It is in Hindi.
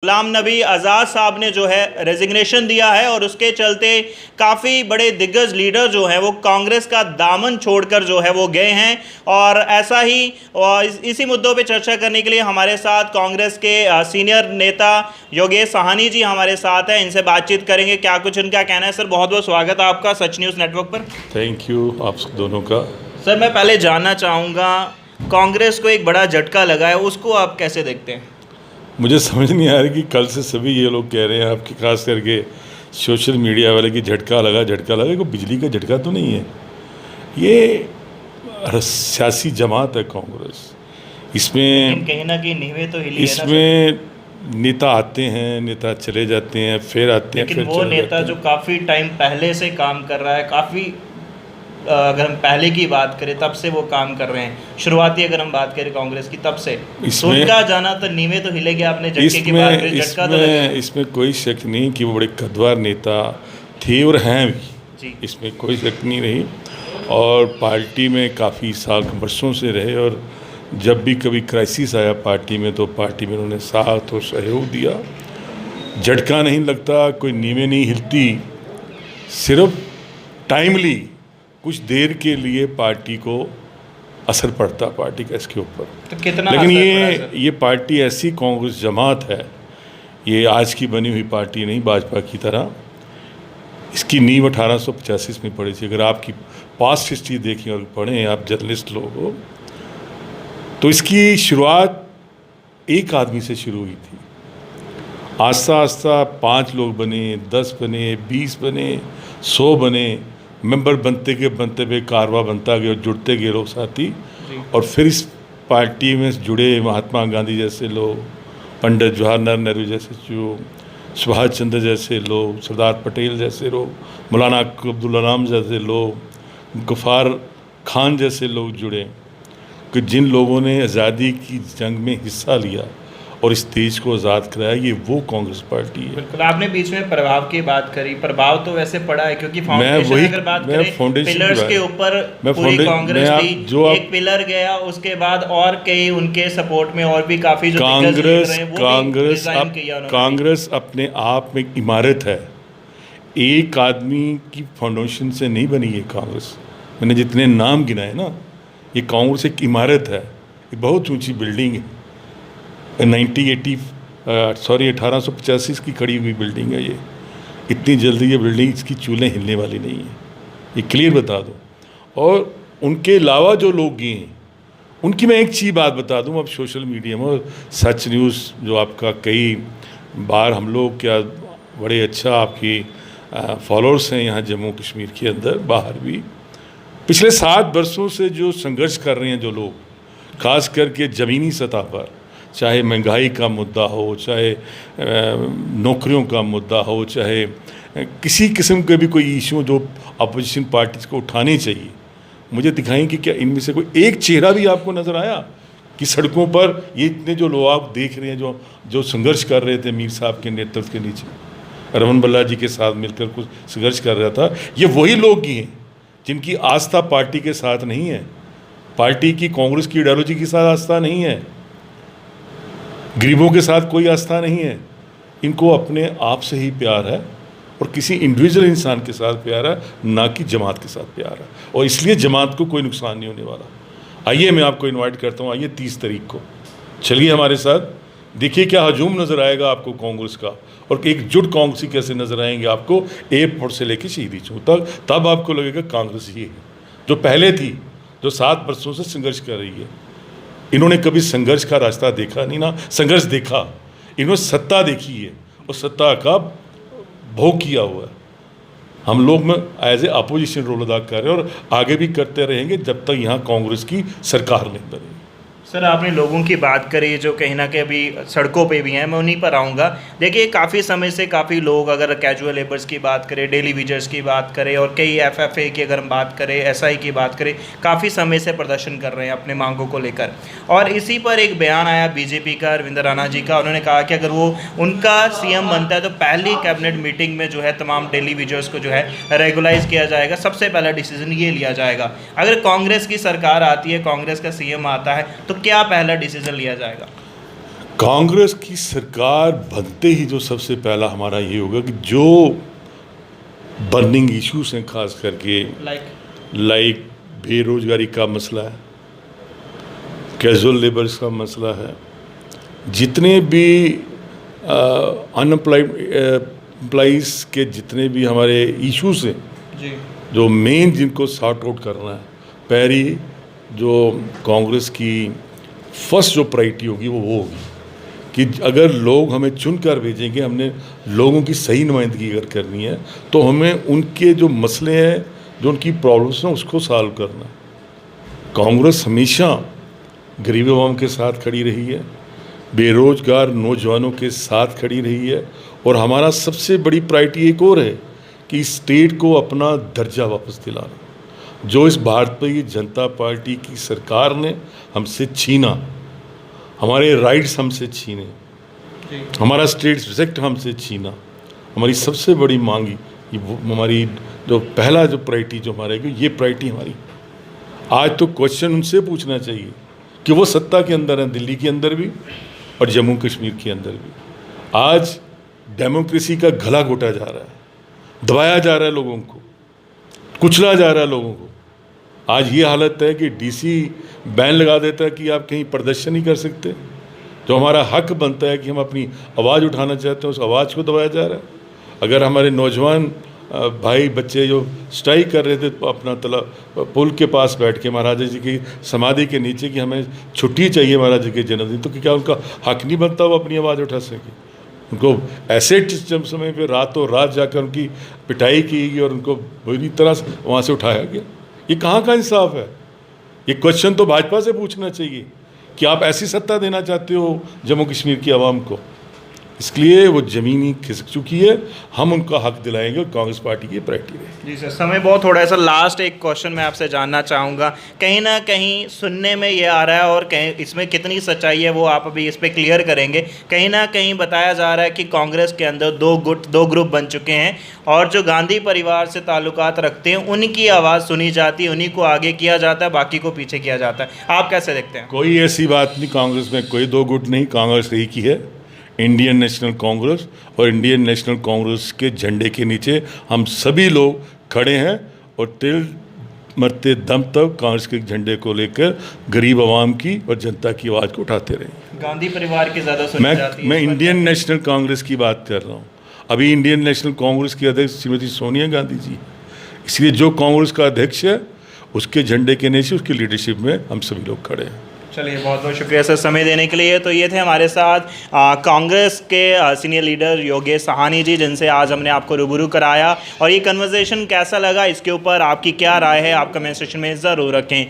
गुलाम नबी आज़ाद साहब ने जो है रेजिग्नेशन दिया है और उसके चलते काफ़ी बड़े दिग्गज लीडर जो हैं वो कांग्रेस का दामन छोड़कर जो है वो गए हैं। और ऐसा ही इसी मुद्दों पे चर्चा करने के लिए हमारे साथ कांग्रेस के सीनियर नेता योगेश साहनी जी हमारे साथ हैं। इनसे बातचीत करेंगे, क्या कुछ इनका कहना है। सर, बहुत बहुत स्वागत है आपका सच न्यूज़ नेटवर्क पर। थैंक यू आप दोनों का। सर, मैं पहले जानना चाहूँगा, कांग्रेस को एक बड़ा झटका लगा है, उसको आप कैसे देखते हैं? मुझे समझ नहीं आ रही कि कल से सभी ये लोग कह रहे हैं, आपकी खास करके सोशल मीडिया वाले की झटका लगा। कोई बिजली का झटका तो नहीं है। ये सियासी जमात है कांग्रेस। इसमें कहीं ना कहीं नींवें तो हिली इसमें नेता आते हैं, नेता चले जाते हैं, फिर आते हैं, लेकिन फिर वो नेता जो काफ़ी टाइम पहले से काम कर रहा है, काफ़ी अगर हम पहले की बात करें तब से वो काम कर रहे हैं, शुरुआती अगर हम बात करें कांग्रेस की तब से, तो उनका जाना तो नींवें तो हिलेगी। आपने झटके की बात करी, झटका तो लगेगा। इसमें कोई शक नहीं कि वो बड़े कद्दावर नेता थे और हैं भी, इसमें कोई शक नहीं रही। और पार्टी में काफ़ी साल वर्षों से रहे और जब भी कभी क्राइसिस आया पार्टी में तो पार्टी में उन्होंने साथ और सहयोग दिया। झटका नहीं लगता, कोई नींवें नहीं हिलती, सिर्फ टाइमली कुछ देर के लिए पार्टी को असर पड़ता पार्टी का इसके ऊपर। तो कितना लेकिन ये पार्टी ऐसी कांग्रेस जमात है, ये आज की बनी हुई पार्टी नहीं भाजपा की तरह। इसकी नींव 1885 में पड़ी थी। अगर आपकी पास्ट हिस्ट्री देखें और पढ़ें, आप जर्नलिस्ट लोग हो, तो इसकी शुरुआत एक आदमी से शुरू हुई थी। आस्ता आस्ता 5 लोग बने, 10 बने, 20 बने, 100 बने। मेंबर बनते हुए कारवा बनता गया, जुड़ते गए लोग साथी। और फिर इस पार्टी में जुड़े महात्मा गांधी जैसे लोग, पंडित जवाहरलाल नेहरू जैसे लोग, सुभाष चंद्र जैसे लोग, सरदार पटेल जैसे लोग, मौलाना अब्दुल कलाम जैसे लोग, गफ्फार खान जैसे लोग जुड़े, कि जिन लोगों ने आज़ादी की जंग में हिस्सा लिया और इस देश को आज़ाद कराया, ये वो कांग्रेस पार्टी है। बिल्कुल। आपने बीच में प्रभाव की बात करी, प्रभाव तो वैसे पड़ा है क्योंकि फाउंडेशन अगर बात करें पिलर्स के ऊपर पूरी कांग्रेस थी। जो एक पिलर गया, उसके बाद और कई उनके सपोर्ट में और भी काफ़ी जो कांग्रेस अपने आप में एक इमारत है। एक आदमी की फाउंडेशन से नहीं बनी ये कांग्रेस। मैंने जितने नाम गिनाए ना, ये कांग्रेस एक इमारत है, एक बहुत ऊंची बिल्डिंग है। 1885 की खड़ी हुई बिल्डिंग है ये। इतनी जल्दी ये बिल्डिंग, इसकी चूल्हें हिलने वाली नहीं है, ये क्लियर बता दो। और उनके अलावा जो लोग गए हैं, उनकी मैं एक चीज़ बात बता दूं। अब सोशल मीडिया में और सच न्यूज़ जो आपका कई बार हम लोग क्या बड़े अच्छा आपकी फॉलोअर्स हैं यहाँ जम्मू कश्मीर के अंदर, बाहर भी। पिछले 7 वर्षों से जो संघर्ष कर रहे हैं जो लोग, खास करके ज़मीनी सतह पर, चाहे महंगाई का मुद्दा हो, चाहे नौकरियों का मुद्दा हो, चाहे किसी किस्म के भी कोई इशू जो अपोजिशन पार्टीज को उठाने चाहिए, मुझे दिखाएं कि क्या इनमें से कोई एक चेहरा भी आपको नज़र आया कि सड़कों पर ये इतने जो लोग आप देख रहे हैं जो संघर्ष कर रहे थे मीर साहब के नेतृत्व के नीचे, रमन बल्ला जी के साथ मिलकर कुछ संघर्ष कर रहा था, ये वही लोग ही हैं जिनकी आस्था पार्टी के साथ नहीं है, पार्टी की कांग्रेस की आइडियोलॉजी के साथ आस्था नहीं है, गरीबों के साथ कोई आस्था नहीं है। इनको अपने आप से ही प्यार है और किसी इंडिविजुअल इंसान के साथ प्यार है, ना कि जमात के साथ प्यार है। और इसलिए जमात को कोई नुकसान नहीं होने वाला। आइए, मैं आपको इनवाइट करता हूँ, आइए 30 तारीख को चलिए हमारे साथ, देखिए क्या हजूम नज़र आएगा आपको कांग्रेस का, और एकजुट कांग्रेसी कैसे नज़र आएंगे आपको एयरपोर्ट से लेकर शहीदी चौक तक। तब आपको लगेगा कांग्रेस ही है जो पहले थी, जो 7 वर्षों से संघर्ष कर रही है। इन्होंने कभी संघर्ष का रास्ता देखा नहीं ना, संघर्ष देखा, इन्होंने सत्ता देखी है और सत्ता का भोग किया हुआ है। हम लोग में एज ए अपोजिशन रोल अदा कर रहे हैं और आगे भी करते रहेंगे जब तक यहाँ कांग्रेस की सरकार नहीं बनेगी। सर, आपने लोगों की बात करी जो कहीं ना कहीं अभी सड़कों पे भी हैं, मैं उन्हीं पर आऊँगा। देखिए, काफ़ी समय से काफ़ी लोग, अगर कैजुअल लेबर्स की बात करें, डेली वेजर्स की बात करें, और कई एफएफए की अगर हम बात करें, एसआई की बात करें, काफ़ी समय से प्रदर्शन कर रहे हैं अपने मांगों को लेकर। और इसी पर एक बयान आया बीजेपी का, अरविंद राणा जी का। उन्होंने कहा कि अगर वो उनका सीएम बनता है तो पहली कैबिनेट मीटिंग में जो है तमाम डेली वेजर्स को जो है रेगुलाइज किया जाएगा, सबसे पहला डिसीजन ये लिया जाएगा। अगर कांग्रेस की सरकार आती है, कांग्रेस का सीएम आता है, तो क्या पहला डिसीजन लिया जाएगा? कांग्रेस की सरकार बनते ही जो सबसे पहला हमारा ये होगा कि जो बर्निंग इश्यूज हैं, खास करके लाइक बेरोजगारी का मसला है, कैजुअल लेबर्स का मसला है, जितने भी एम्प्लॉइज के जितने भी हमारे इश्यूज हैं जी, जो मेन जिनको सॉर्ट आउट करना है, पहली जो कांग्रेस की फर्स्ट जो प्रायोरिटी होगी वो होगी कि अगर लोग हमें चुन कर भेजेंगे, हमने लोगों की सही नुमाइंदगी अगर करनी है तो हमें उनके जो मसले हैं, जो उनकी प्रॉब्लम्स हैं, उसको सॉल्व करना है। कांग्रेस हमेशा गरीब आवाम के साथ खड़ी रही है, बेरोजगार नौजवानों के साथ खड़ी रही है, और हमारा सबसे बड़ी प्रायोरिटी एक और है कि स्टेट को अपना दर्जा वापस दिलाना। जो इस भारतीय जनता पार्टी की सरकार ने हमसे छीना, हमारे राइट्स हमसे छीने, हमारा स्टेट रिस्पेक्ट हमसे छीना, हमारी सबसे बड़ी मांगी हमारी जो पहला जो प्रायोरिटी जो हमारे ये प्रायोरिटी हमारी। आज तो क्वेश्चन उनसे पूछना चाहिए कि वो सत्ता के अंदर हैं, दिल्ली के अंदर भी और जम्मू कश्मीर के अंदर भी। आज डेमोक्रेसी का गला घोटा जा रहा है, दबाया जा रहा है लोगों को, कुचला जा रहा है लोगों को। आज ये हालत है कि डीसी बैन लगा देता है कि आप कहीं प्रदर्शन नहीं कर सकते। जो हमारा हक बनता है कि हम अपनी आवाज़ उठाना चाहते हैं, उस आवाज़ को दबाया जा रहा है। अगर हमारे नौजवान भाई बच्चे जो स्ट्राइक कर रहे थे अपना पुल के पास बैठ के महाराजा जी की समाधि के नीचे कि हमें छुट्टी चाहिए महाराज जी के जन्मदिन, तो क्या उनका हक नहीं बनता वो अपनी आवाज़ उठा सके? उनको ऐसे जब समय पे रातों रात जाकर उनकी पिटाई की गई और उनको बुरी तरह से वहाँ से उठाया गया। ये कहाँ का इंसाफ है? ये क्वेश्चन तो भाजपा से पूछना चाहिए कि आप ऐसी सत्ता देना चाहते हो जम्मू कश्मीर की आवाम को। इसलिए वो ज़मीनी खिसक चुकी है, हम उनका हक दिलाएंगे और कांग्रेस पार्टी की प्रायोरिटी रहेगी। जी सर, समय बहुत थोड़ा है सर। लास्ट एक क्वेश्चन मैं आपसे जानना चाहूँगा, कहीं ना कहीं सुनने में ये आ रहा है और कहीं इसमें कितनी सच्चाई है वो आप अभी इस पर क्लियर करेंगे। कहीं ना कहीं बताया जा रहा है कि कांग्रेस के अंदर दो ग्रुप बन चुके हैं और जो गांधी परिवार से ताल्लुकात रखते हैं उनकी आवाज़ सुनी जाती है, उन्हीं को आगे किया जाता है, बाकी को पीछे किया जाता है। आप कैसे देखते हैं? कोई ऐसी बात नहीं, कांग्रेस में कोई दो गुट नहीं, कांग्रेस एक ही है, इंडियन नेशनल कांग्रेस। और इंडियन नेशनल कांग्रेस के झंडे के नीचे हम सभी लोग खड़े हैं और तिल मरते दम तक कांग्रेस के झंडे को लेकर गरीब आवाम की और जनता की आवाज़ को उठाते रहेंगे। गांधी परिवार की ज़्यादा सुनी जाती है। मैं इंडियन नेशनल कांग्रेस की बात कर रहा हूँ। अभी इंडियन नेशनल कांग्रेस की अध्यक्ष श्रीमती सोनिया गांधी जी, इसलिए जो कांग्रेस का अध्यक्ष है उसके झंडे के नीचे उसकी लीडरशिप में हम सभी लोग खड़े हैं। चलिए, बहुत बहुत शुक्रिया सर समय देने के लिए। तो ये थे हमारे साथ कांग्रेस के सीनियर लीडर योगेश साहनी जी, जिनसे आज हमने आपको रूबरू कराया। और ये कन्वर्सेशन कैसा लगा, इसके ऊपर आपकी क्या राय है, आप कमेंट सेक्शन में ज़रूर रखें।